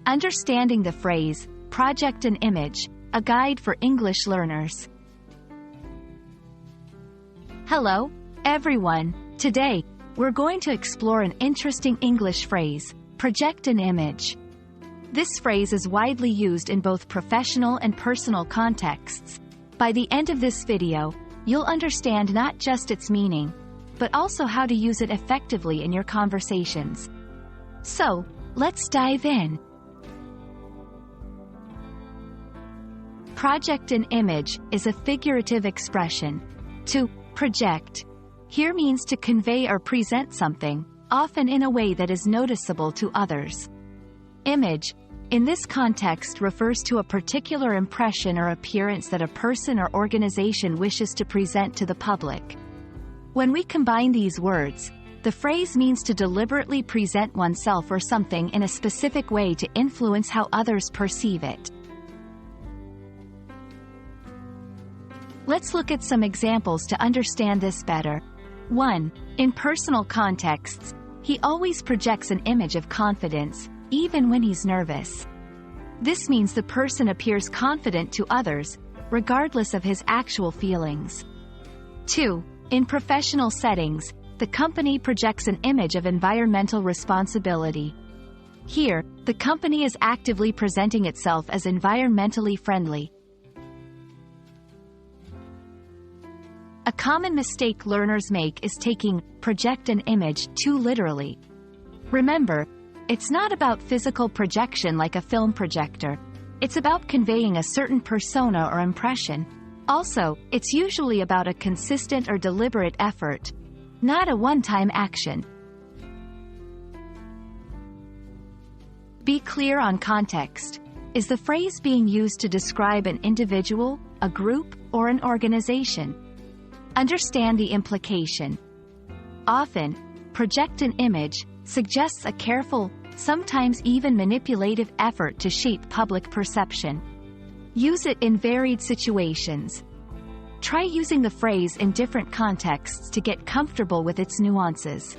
Understanding the phrase, project an image, a guide for English learners. Hello, everyone. Today, we're going to explore an interesting English phrase, project an image. This phrase is widely used in both professional and personal contexts. By the end of this video, you'll understand not just its meaning, but also how to use it effectively in your conversations. So, let's dive in. Project an image is a figurative expression. To project here means to convey or present something, often in a way that is noticeable to others. Image, in this context, refers to a particular impression or appearance that a person or organization wishes to present to the public. When we combine these words, the phrase means to deliberately present oneself or something in a specific way to influence how others perceive it. Let's look at some examples to understand this better. 1. In personal contexts, he always projects an image of confidence, even when he's nervous. This means the person appears confident to others, regardless of his actual feelings. 2. In professional settings, the company projects an image of environmental responsibility. Here, the company is actively presenting itself as environmentally friendly. A common mistake learners make is taking project an image too literally. Remember, it's not about physical projection like a film projector. It's about conveying a certain persona or impression. Also, it's usually about a consistent or deliberate effort, not a one-time action. Be clear on context. Is the phrase being used to describe an individual, a group, or an organization? Understand the implication. Often, project an image suggests a careful, sometimes even manipulative effort to shape public perception. Use it in varied situations. Try using the phrase in different contexts to get comfortable with its nuances.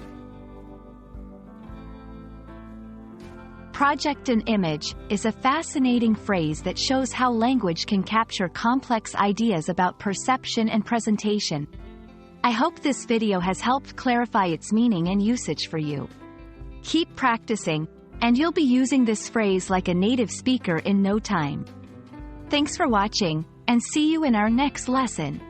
Project an image is a fascinating phrase that shows how language can capture complex ideas about perception and presentation. I hope this video has helped clarify its meaning and usage for you. Keep practicing, and you'll be using this phrase like a native speaker in no time. Thanks for watching, and see you in our next lesson.